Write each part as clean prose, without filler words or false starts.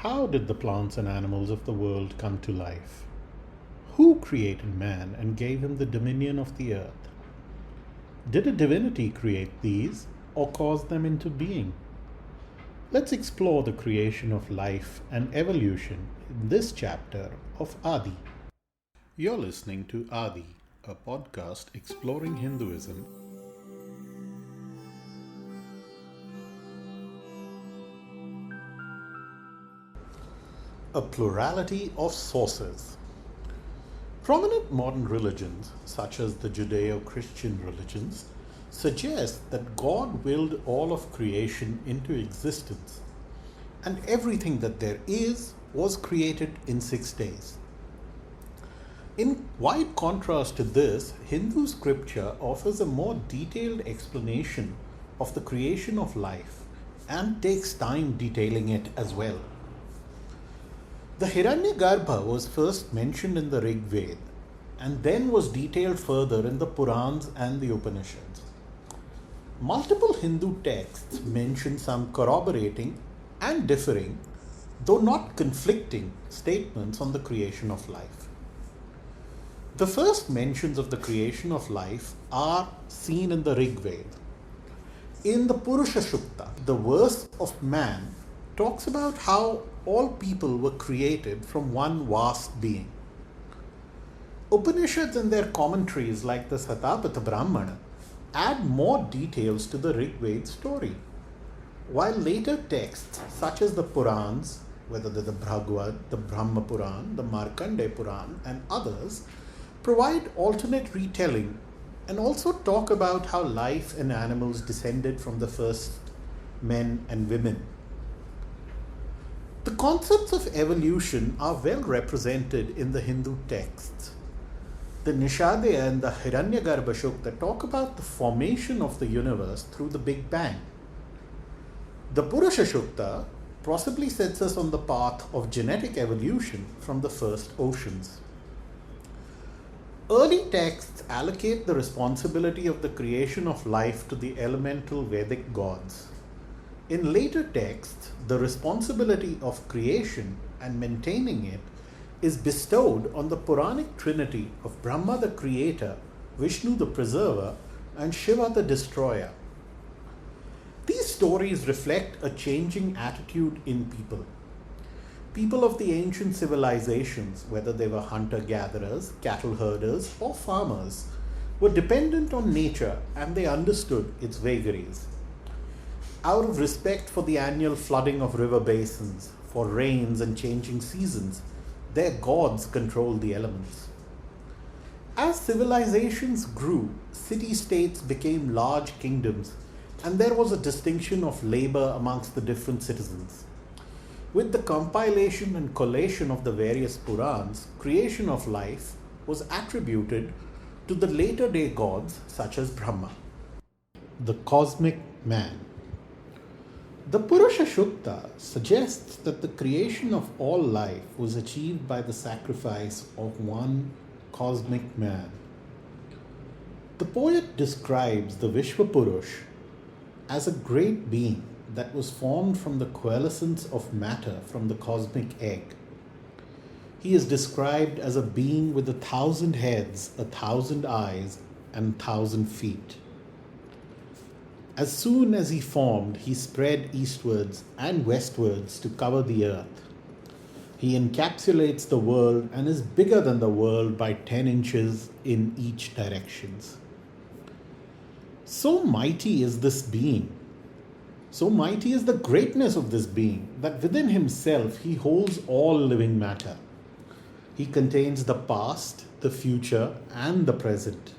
How did the plants and animals of the world come to life? Who created man and gave him the dominion of the earth? Did a divinity create these or cause them into being? Let's explore the creation of life and evolution in this chapter of Aadi. You're listening to Aadi, a podcast exploring Hinduism. A plurality of sources. Prominent modern religions, such as the Judeo-Christian religions, suggest that God willed all of creation into existence, and everything that there is was created in 6 days. In wide contrast to this, Hindu scripture offers a more detailed explanation of the creation of life and takes time detailing it as well. The Hiranyagarbha was first mentioned in the Rig Veda and then was detailed further in the Purans and the Upanishads. Multiple Hindu texts mention some corroborating and differing, though not conflicting, statements on the creation of life. The first mentions of the creation of life are seen in the Rig Veda. In the Purusha Sukta, the verse of man talks about how all people were created from one vast being. Upanishads and their commentaries like the Satapatha Brahmana add more details to the Rig Veda story, while later texts such as the Purans, whether they're the Bhagavad, the Brahma Puran, the Markandeya Puran and others, provide alternate retelling and also talk about how life and animals descended from the first men and women. The concepts of evolution are well represented in the Hindu texts. The Nishadaya and the Hiranyagarbha Sukta talk about the formation of the universe through the Big Bang. The Purusha Sukta possibly sets us on the path of genetic evolution from the first oceans. Early texts allocate the responsibility of the creation of life to the elemental Vedic gods. In later texts, the responsibility of creation and maintaining it is bestowed on the Puranic trinity of Brahma the creator, Vishnu the preserver, and Shiva the destroyer. These stories reflect a changing attitude in people. People of the ancient civilizations, whether they were hunter-gatherers, cattle herders, or farmers, were dependent on nature and they understood its vagaries. Out of respect for the annual flooding of river basins, for rains and changing seasons, their gods controlled the elements. As civilizations grew, city-states became large kingdoms, and there was a distinction of labor amongst the different citizens. With the compilation and collation of the various Purans, creation of life was attributed to the later day gods such as Brahma. The cosmic man. The Purusha Sukta suggests that the creation of all life was achieved by the sacrifice of one cosmic man. The poet describes the Vishwapurush as a great being that was formed from the coalescence of matter from the cosmic egg. He is described as a being with 1,000 heads, 1,000 eyes, and 1,000 feet. As soon as he formed, he spread eastwards and westwards to cover the earth. He encapsulates the world and is bigger than the world by 10 inches in each direction. So mighty is this being, so mighty is the greatness of this being, that within himself he holds all living matter. He contains the past, the future, and the present.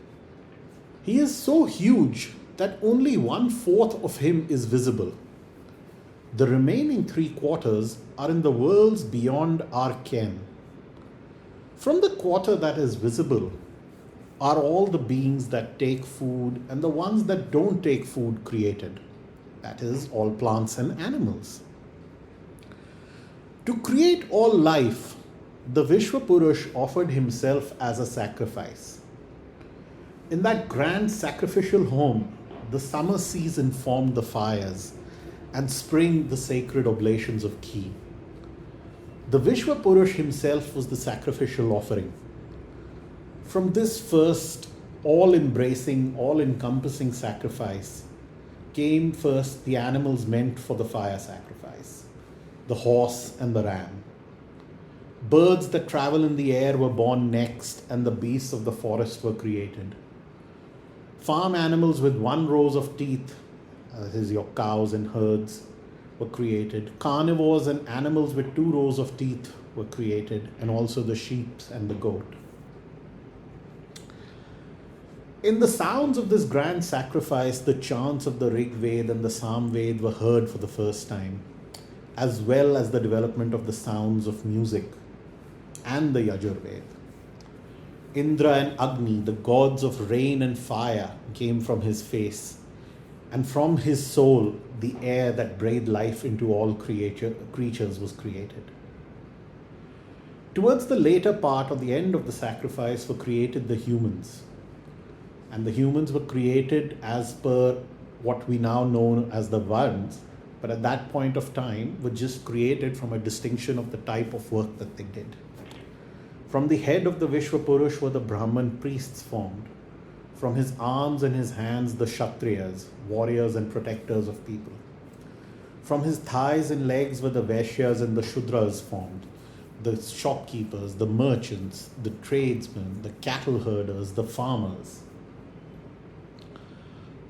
He is so huge that only 1/4 of him is visible. The remaining 3/4 are in the worlds beyond our ken. From the quarter that is visible are all the beings that take food and the ones that don't take food created. That is, all plants and animals. To create all life, the Vishwapurush offered himself as a sacrifice. In that grand sacrificial home, the summer season formed the fires, and spring the sacred oblations of ghee. The Vishwa Purush himself was the sacrificial offering. From this first all-embracing, all-encompassing sacrifice came first the animals meant for the fire sacrifice, the horse and the ram. Birds that travel in the air were born next, and the beasts of the forest were created. Farm animals with one row of teeth, that is your cows and herds, were created. Carnivores and animals with 2 rows of teeth were created, and also the sheep and the goat. In the sounds of this grand sacrifice, the chants of the Rig Veda and the Sam Veda were heard for the first time, as well as the development of the sounds of music and the Yajurveda. Indra and Agni, the gods of rain and fire, came from his face, and from his soul, the air that breathed life into all creatures was created. Towards the later part or the end of the sacrifice were created the humans. And the humans were created as per what we now know as the Varns, but at that point of time were just created from a distinction of the type of work that they did. From the head of the Vishwa Purush were the Brahman priests formed. From his arms and his hands the Kshatriyas, warriors and protectors of people. From his thighs and legs were the Vaishyas and the Shudras formed, the shopkeepers, the merchants, the tradesmen, the cattle herders, the farmers.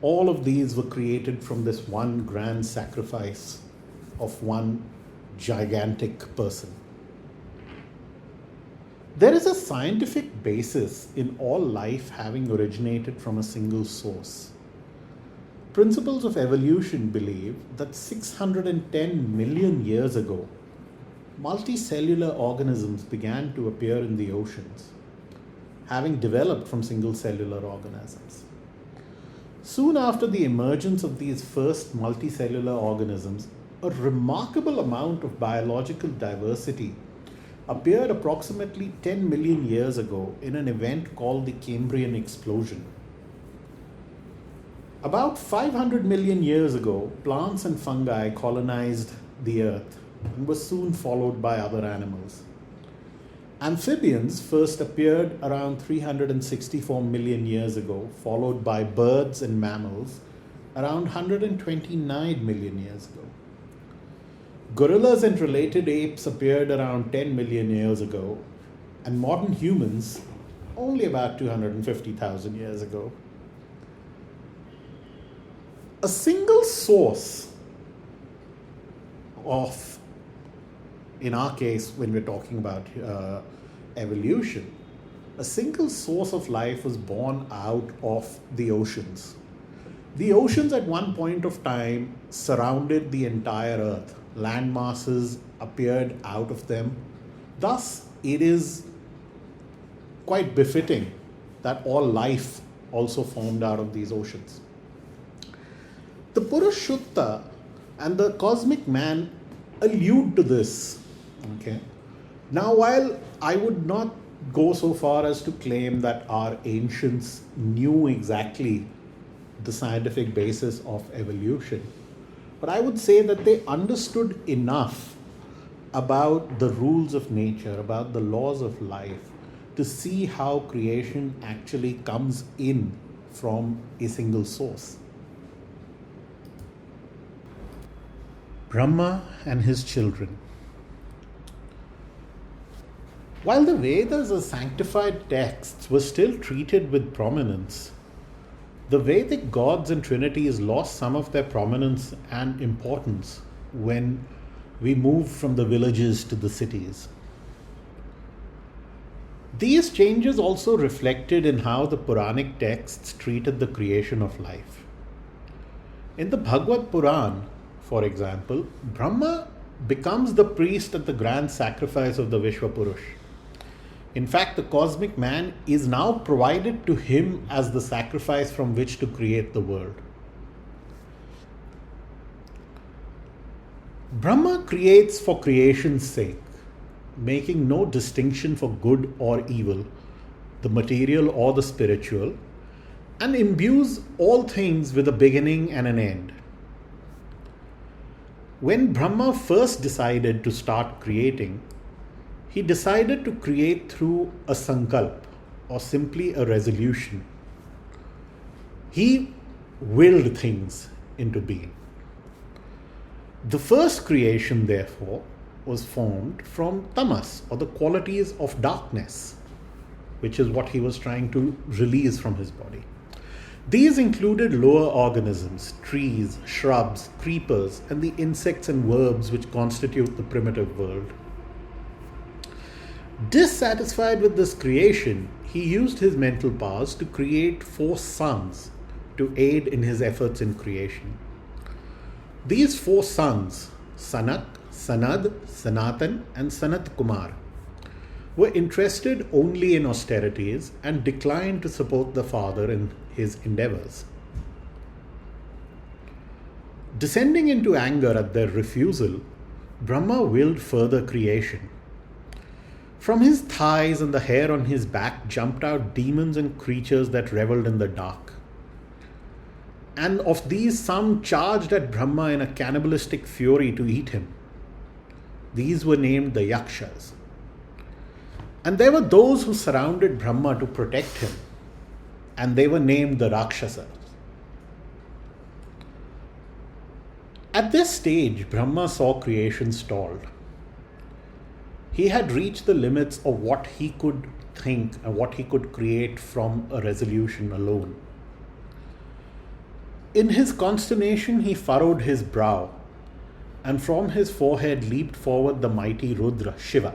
All of these were created from this one grand sacrifice of one gigantic person. There is a scientific basis in all life having originated from a single source. Principles of evolution believe that 610 million years ago, multicellular organisms began to appear in the oceans, having developed from single cellular organisms. Soon after the emergence of these first multicellular organisms, a remarkable amount of biological diversity appeared approximately 10 million years ago in an event called the Cambrian explosion. About 500 million years ago, plants and fungi colonized the earth and were soon followed by other animals. Amphibians first appeared around 364 million years ago, followed by birds and mammals around 129 million years ago. Gorillas and related apes appeared around 10 million years ago, and modern humans only about 250,000 years ago. A single source of, in our case, when we're talking about evolution, a single source of life was born out of the oceans. The oceans at one point of time surrounded the entire earth. Land masses appeared out of them. Thus, it is quite befitting that all life also formed out of these oceans. The Purushutta and the cosmic man allude to this. Okay. Now, while I would not go so far as to claim that our ancients knew exactly the scientific basis of evolution, but I would say that they understood enough about the rules of nature, about the laws of life, to see how creation actually comes in from a single source. Brahma and his children. While the Vedas as sanctified texts were still treated with prominence, the Vedic gods and trinities lost some of their prominence and importance when we moved from the villages to the cities. These changes also reflected in how the Puranic texts treated the creation of life. In the Bhagavad Puran, for example, Brahma becomes the priest at the grand sacrifice of the Vishwa Purush. In fact, the cosmic man is now provided to him as the sacrifice from which to create the world. Brahma creates for creation's sake, making no distinction for good or evil, the material or the spiritual, and imbues all things with a beginning and an end. When Brahma first decided to start creating, he decided to create through a sankalp, or simply a resolution. He willed things into being. The first creation, therefore, was formed from tamas, or the qualities of darkness, which is what he was trying to release from his body. These included lower organisms, trees, shrubs, creepers, and the insects and worms which constitute the primitive world. Dissatisfied with this creation, he used his mental powers to create 4 sons to aid in his efforts in creation. These 4 sons, Sanak, Sanad, Sanatan, and Sanat Kumar, were interested only in austerities and declined to support the father in his endeavors. Descending into anger at their refusal, Brahma willed further creation. From his thighs and the hair on his back jumped out demons and creatures that reveled in the dark. And of these, some charged at Brahma in a cannibalistic fury to eat him. These were named the Yakshas. And there were those who surrounded Brahma to protect him, and they were named the Rakshasas. At this stage, Brahma saw creation stalled. He had reached the limits of what he could think and what he could create from a resolution alone. In his consternation, he furrowed his brow, and from his forehead leaped forward the mighty Rudra, Shiva.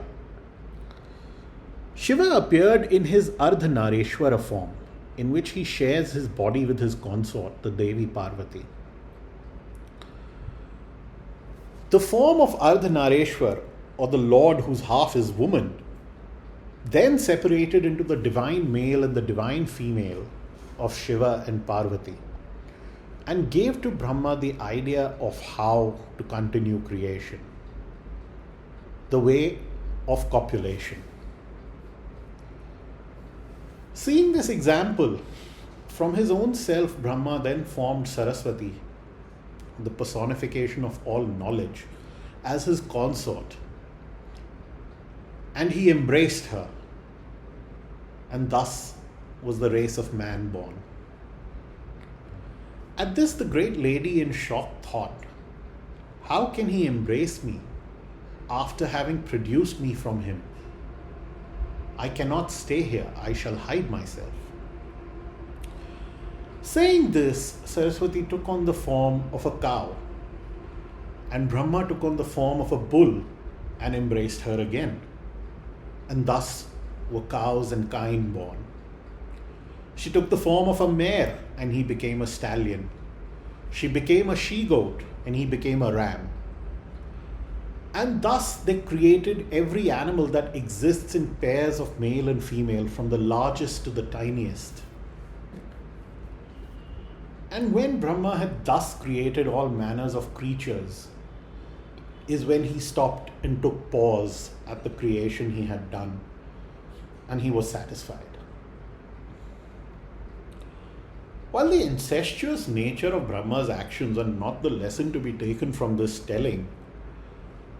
Shiva appeared in his Ardhanareshwara form, in which he shares his body with his consort, the Devi Parvati. The form of Ardhanareshwar, or the Lord whose half is woman, then separated into the divine male and the divine female of Shiva and Parvati, and gave to Brahma the idea of how to continue creation, the way of copulation. Seeing this example, from his own self, Brahma then formed Saraswati, the personification of all knowledge, as his consort. And he embraced her, and thus was the race of man born. At this, the great lady in shock thought, how can he embrace me after having produced me from him? I cannot stay here, I shall hide myself. Saying this, Saraswati took on the form of a cow, and Brahma took on the form of a bull and embraced her again. And thus were cows and kine born. She took the form of a mare, and he became a stallion. She became a she-goat, and he became a ram. And thus they created every animal that exists in pairs of male and female, from the largest to the tiniest. And when Brahma had thus created all manners of creatures, is when he stopped and took pause at the creation he had done, and he was satisfied. While the incestuous nature of Brahma's actions are not the lesson to be taken from this telling,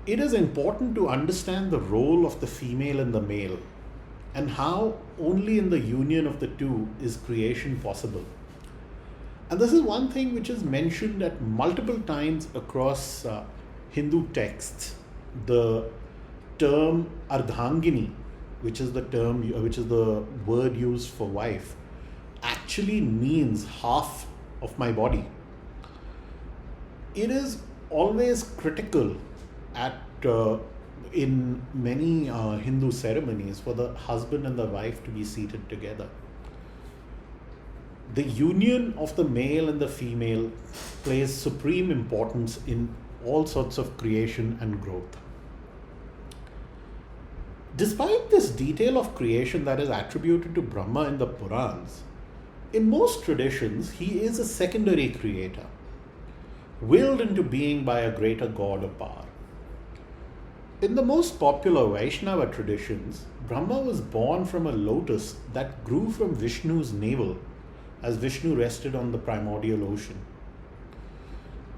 it is important to understand the role of the female and the male, and how only in the union of the two is creation possible. And this is one thing which is mentioned at multiple times across Hindu texts. The term Ardhangini, which is the word used for wife, actually means half of my body. It is always critical in many Hindu ceremonies for the husband and the wife to be seated together. The union of the male and the female plays supreme importance in all sorts of creation and growth. Despite this detail of creation that is attributed to Brahma in the Purans, in most traditions he is a secondary creator, willed into being by a greater god or power. In the most popular Vaishnava traditions, Brahma was born from a lotus that grew from Vishnu's navel as Vishnu rested on the primordial ocean.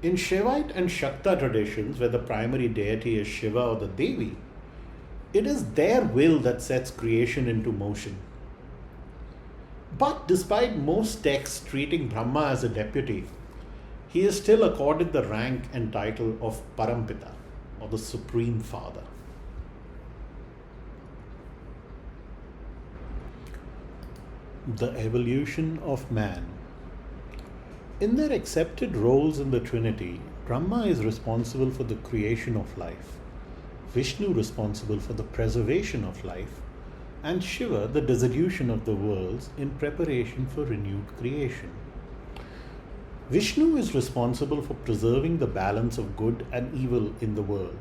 In Shaivite and Shakta traditions, where the primary deity is Shiva or the Devi, It is their will that sets creation into motion. But despite most texts treating Brahma as a deputy, he is still accorded the rank and title of Parampita, or the Supreme Father. The evolution of man. In their accepted roles in the Trinity, Brahma is responsible for the creation of life, Vishnu responsible for the preservation of life, and Shiva the dissolution of the worlds in preparation for renewed creation. Vishnu is responsible for preserving the balance of good and evil in the world.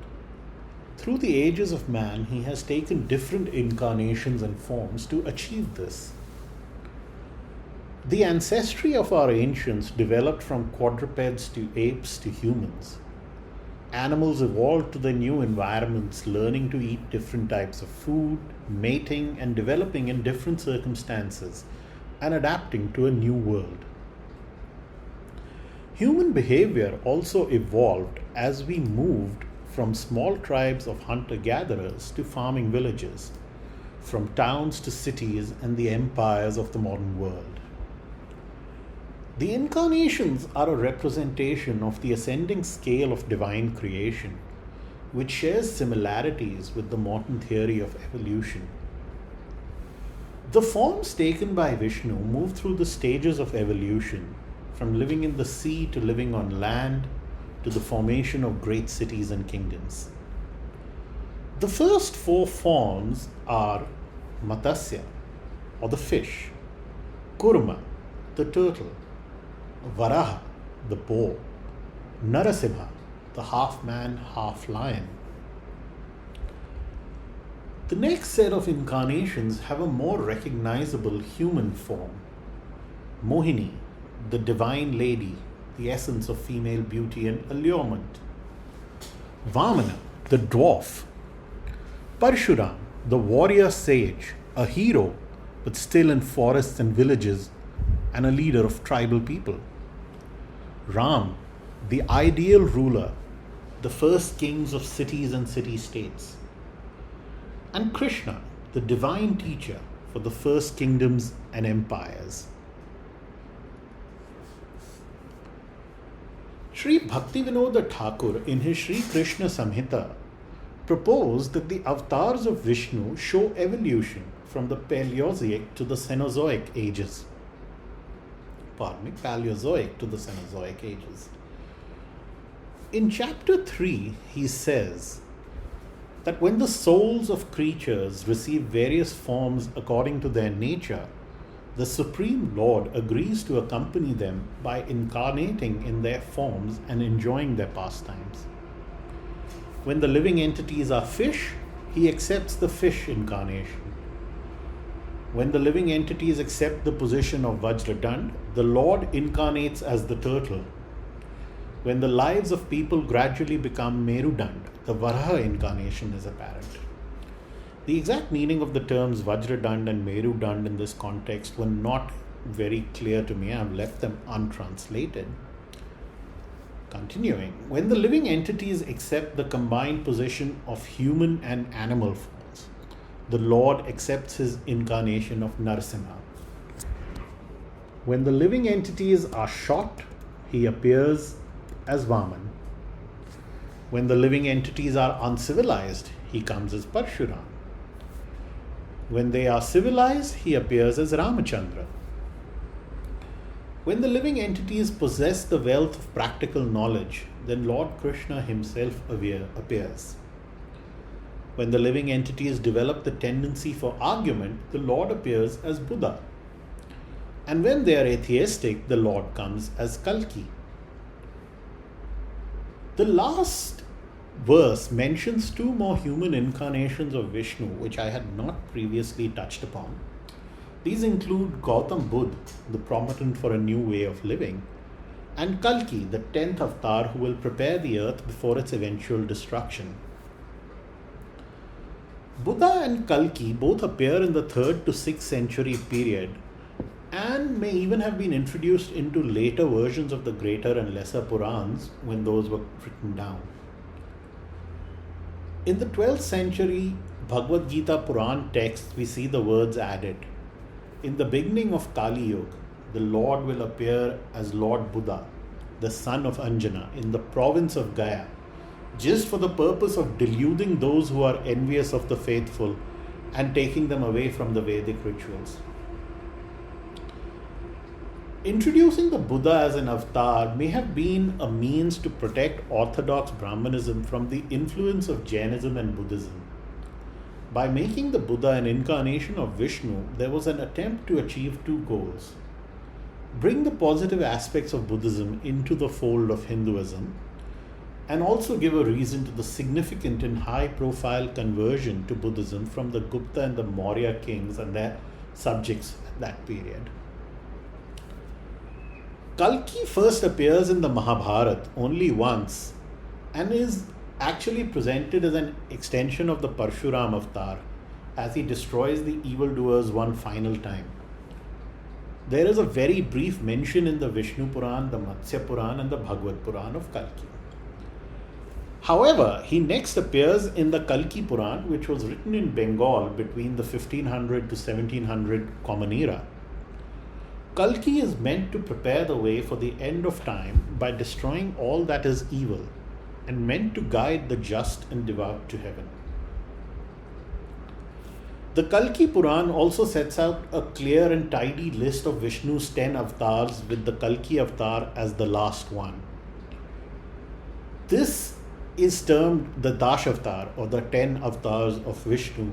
Through the ages of man, he has taken different incarnations and forms to achieve this. The ancestry of our ancients developed from quadrupeds to apes to humans. Animals evolved to their new environments, learning to eat different types of food, mating and developing in different circumstances, and adapting to a new world. Human behavior also evolved as we moved from small tribes of hunter-gatherers to farming villages, from towns to cities and the empires of the modern world. The incarnations are a representation of the ascending scale of divine creation, which shares similarities with the modern theory of evolution. The forms taken by Vishnu move through the stages of evolution, from living in the sea to living on land to the formation of great cities and kingdoms. The first four forms are Matsya, or the fish, Kurma, the turtle, Varaha, the boar, Narasimha, the half-man, half-lion. The next set of incarnations have a more recognizable human form. Mohini, the divine lady, the essence of female beauty and allurement. Vamana, the dwarf. Parshuram, the warrior sage, a hero, but still in forests and villages, and a leader of tribal people. Ram, the ideal ruler, the first kings of cities and city-states. And Krishna, the divine teacher for the first kingdoms and empires. Sri Bhaktivinoda Thakur, in his Sri Krishna Samhita, proposed that the avatars of Vishnu show evolution from the Paleozoic to the Cenozoic ages. Paleozoic to the Cenozoic ages. In chapter 3, he says that when the souls of creatures receive various forms according to their nature, the Supreme Lord agrees to accompany them by incarnating in their forms and enjoying their pastimes. When the living entities are fish, he accepts the fish incarnation. When the living entities accept the position of Vajradand, the Lord incarnates as the turtle. When the lives of people gradually become Merudand, the Varaha incarnation is apparent. The exact meaning of the terms Vajradand and Merudand in this context were not very clear to me. I've left them untranslated. Continuing, when the living entities accept the combined position of human and animal forms, the Lord accepts his incarnation of Narasimha. When the living entities are shot, he appears as Vaman. When the living entities are uncivilized, he comes as Parshuram. When they are civilized, he appears as Ramachandra. When the living entities possess the wealth of practical knowledge, then Lord Krishna himself appears. When the living entities develop the tendency for argument, the Lord appears as Buddha. And when they are atheistic, the Lord comes as Kalki. The last verse mentions two more human incarnations of Vishnu, which I had not previously touched upon. These include Gautam Buddha, the promotant for a new way of living, and Kalki, the 10th avatar who will prepare the earth before its eventual destruction. Buddha and Kalki both appear in the 3rd to 6th century period and may even have been introduced into later versions of the greater and lesser Purans when those were written down. In the 12th century, Bhagavad Gita Puran text, we see the words added. In the beginning of Kali Yuga, the Lord will appear as Lord Buddha, the son of Anjana, in the province of Gaya, just for the purpose of deluding those who are envious of the faithful and taking them away from the Vedic rituals. Introducing the Buddha as an avatar may have been a means to protect orthodox Brahmanism from the influence of Jainism and Buddhism. By making the Buddha an incarnation of Vishnu, there was an attempt to achieve two goals. Bring the positive aspects of Buddhism into the fold of Hinduism, and also give a reason to the significant and high-profile conversion to Buddhism from the Gupta and the Maurya kings and their subjects at that period. Kalki first appears in the Mahabharata only once and is actually presented as an extension of the Parshuram avatar as he destroys the evildoers one final time. There is a very brief mention in the Vishnu Puran, the Matsya Puran and the Bhagavad Puran of Kalki. However, he next appears in the Kalki Puran, which was written in Bengal between the 1500 to 1700 Common Era. Kalki is meant to prepare the way for the end of time by destroying all that is evil and meant to guide the just and devout to heaven. The Kalki Puran also sets out a clear and tidy list of Vishnu's 10 avatars, with the Kalki avatar as the last one. This is termed the Dashavatar, or the 10 avatars of Vishnu.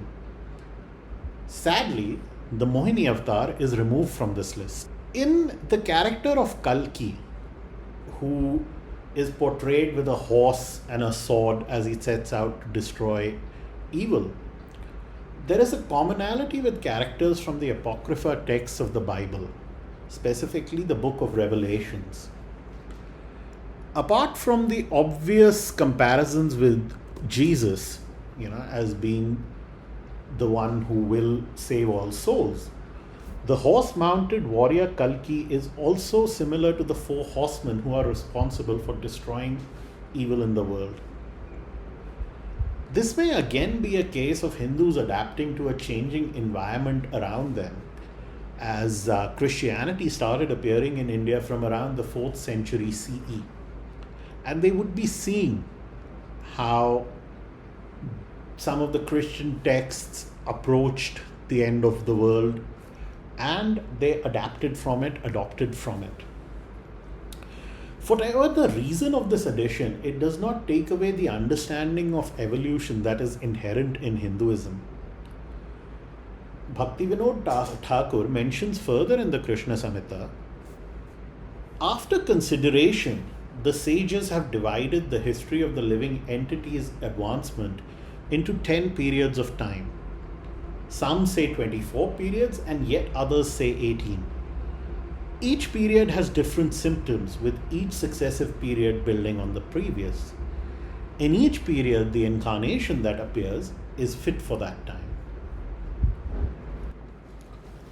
Sadly, the Mohini avatar is removed from this list. In the character of Kalki, who is portrayed with a horse and a sword as he sets out to destroy evil, there is a commonality with characters from the Apocrypha texts of the Bible, specifically the book of Revelations. Apart from the obvious comparisons with Jesus, as being the one who will save all souls, the horse-mounted warrior Kalki is also similar to the 4 horsemen who are responsible for destroying evil in the world. This may again be a case of Hindus adapting to a changing environment around them, as Christianity started appearing in India from around the 4th century CE. And they would be seeing how some of the Christian texts approached the end of the world, and they adopted from it. For whatever the reason of this addition, it does not take away the understanding of evolution that is inherent in Hinduism. Bhaktivinoda Thakur mentions further in the Krishna Samhita, after consideration, the sages have divided the history of the living entity's advancement into 10 periods of time. Some say 24 periods and yet others say 18. Each period has different symptoms, with each successive period building on the previous. In each period, the incarnation that appears is fit for that time.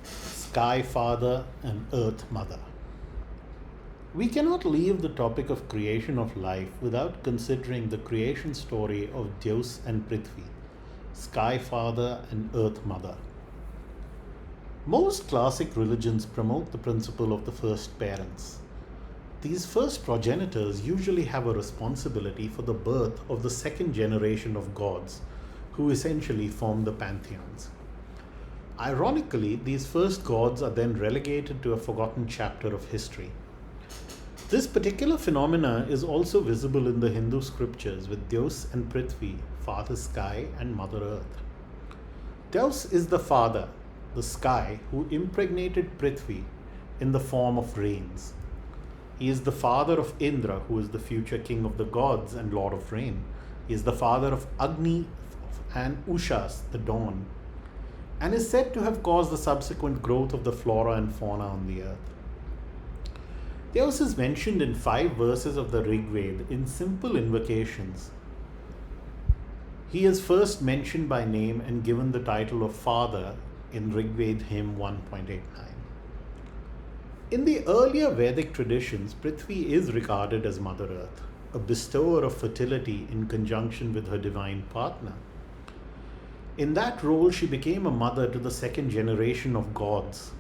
Sky Father and Earth Mother. We cannot leave the topic of creation of life without considering the creation story of Zeus and Prithvi, Sky Father and Earth Mother. Most classic religions promote the principle of the first parents. These first progenitors usually have a responsibility for the birth of the second generation of gods, who essentially form the pantheons. Ironically, these first gods are then relegated to a forgotten chapter of history. This particular phenomena is also visible in the Hindu scriptures with Zeus and Prithvi, Father Sky and Mother Earth. Zeus is the father, the sky, who impregnated Prithvi in the form of rains. He is the father of Indra, who is the future king of the gods and lord of rain. He is the father of Agni and Ushas, the dawn, and is said to have caused the subsequent growth of the flora and fauna on the earth. Zeus is mentioned in 5 verses of the Rig Veda in simple invocations. He is first mentioned by name and given the title of Father in Rig Veda hymn 1.89. In the earlier Vedic traditions, Prithvi is regarded as Mother Earth, a bestower of fertility in conjunction with her divine partner. In that role, she became a mother to the second generation of gods.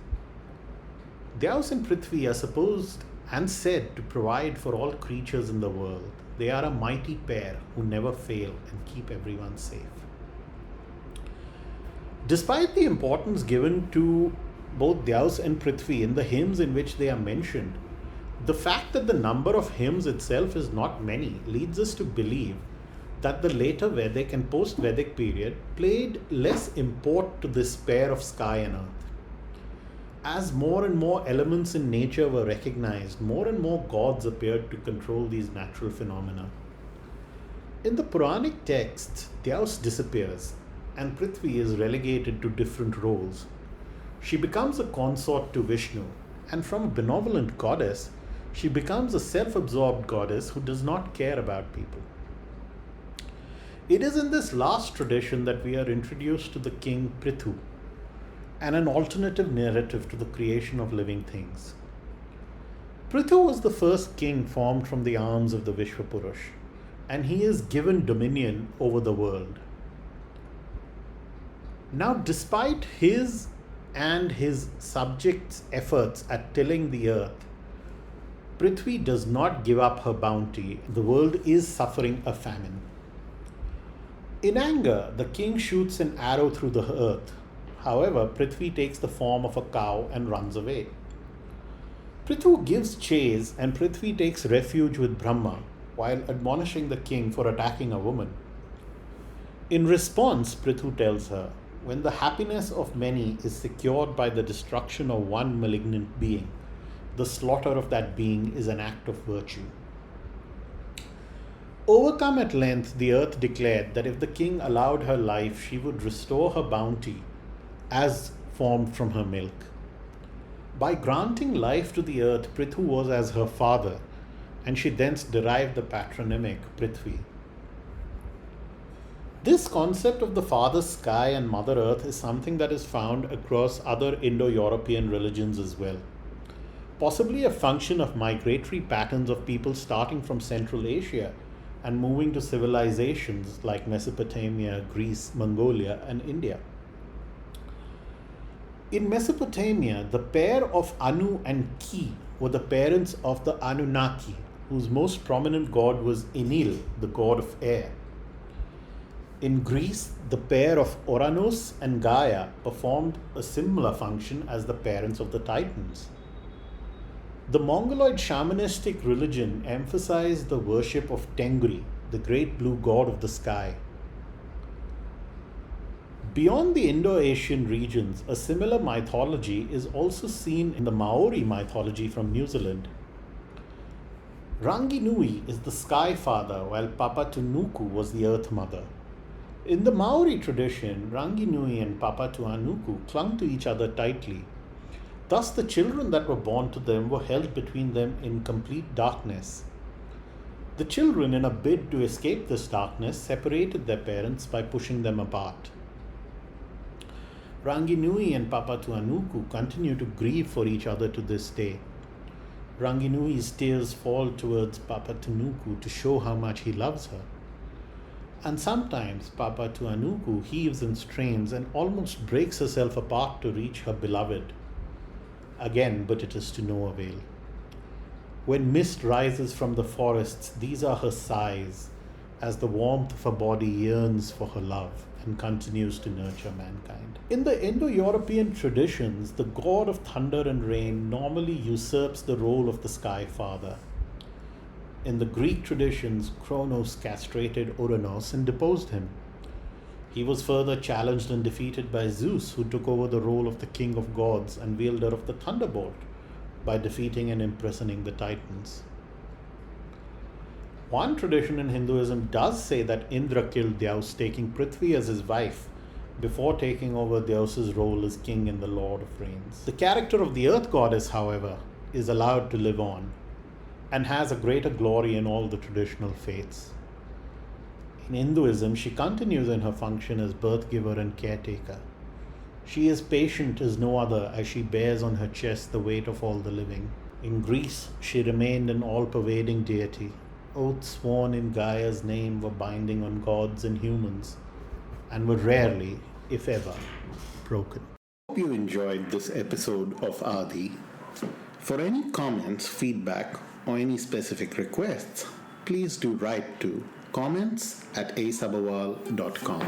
Dyaus and Prithvi are supposed and said to provide for all creatures in the world. They are a mighty pair who never fail and keep everyone safe. Despite the importance given to both Dyaus and Prithvi in the hymns in which they are mentioned, the fact that the number of hymns itself is not many leads us to believe that the later Vedic and post-Vedic period played less import to this pair of sky and earth. As more and more elements in nature were recognized, more and more gods appeared to control these natural phenomena. In the Puranic texts, Dyaus disappears and Prithvi is relegated to different roles. She becomes a consort to Vishnu, and from a benevolent goddess, she becomes a self-absorbed goddess who does not care about people. It is in this last tradition that we are introduced to the king Prithu and an alternative narrative to the creation of living things. Prithu was the first king formed from the arms of the Vishwapurush, and he is given dominion over the world. Now, despite his and his subjects' efforts at tilling the earth, Prithvi does not give up her bounty. The world is suffering a famine. In anger, the king shoots an arrow through the earth. However, Prithvi takes the form of a cow and runs away. Prithu gives chase and Prithvi takes refuge with Brahma while admonishing the king for attacking a woman. In response, Prithu tells her, when the happiness of many is secured by the destruction of one malignant being, the slaughter of that being is an act of virtue. Overcome at length, the earth declared that if the king allowed her life, she would restore her bounty as formed from her milk. By granting life to the earth, Prithu was as her father, and she thence derived the patronymic Prithvi. This concept of the father sky and mother earth is something that is found across other Indo-European religions as well. Possibly a function of migratory patterns of people starting from Central Asia and moving to civilizations like Mesopotamia, Greece, Mongolia, and India. In Mesopotamia, the pair of Anu and Ki were the parents of the Anunnaki, whose most prominent god was Enlil, the god of air. In Greece, the pair of Ouranos and Gaia performed a similar function as the parents of the Titans. The Mongoloid shamanistic religion emphasized the worship of Tengri, the great blue god of the sky. Beyond the Indo-Asian regions, a similar mythology is also seen in the Maori mythology from New Zealand. Ranginui is the sky father, while Papatuanuku was the earth mother. In the Maori tradition, Ranginui and Papatuanuku clung to each other tightly. Thus, the children that were born to them were held between them in complete darkness. The children, in a bid to escape this darkness, separated their parents by pushing them apart. Ranginui and Papatuanuku continue to grieve for each other to this day. Ranginui's tears fall towards Papatuanuku to show how much he loves her. And sometimes Papatuanuku heaves and strains and almost breaks herself apart to reach her beloved. Again, but it is to no avail. When mist rises from the forests, these are her sighs, as the warmth of her body yearns for her love and continues to nurture mankind. In the Indo-European traditions, the god of thunder and rain normally usurps the role of the sky father. In the Greek traditions, Kronos castrated Ouranos and deposed him. He was further challenged and defeated by Zeus, who took over the role of the king of gods and wielder of the thunderbolt by defeating and imprisoning the Titans. One tradition in Hinduism does say that Indra killed Dyaus, taking Prithvi as his wife before taking over Dyaus' role as king and the Lord of Rains. The character of the earth goddess, however, is allowed to live on and has a greater glory in all the traditional faiths. In Hinduism, she continues in her function as birth giver and caretaker. She is patient as no other, as she bears on her chest the weight of all the living. In Greece, she remained an all-pervading deity. Oaths sworn in Gaia's name were binding on gods and humans, and were rarely, if ever, broken. Hope you enjoyed this episode of Aadi. For any comments, feedback, or any specific requests, please do write to comments@asabawal.com.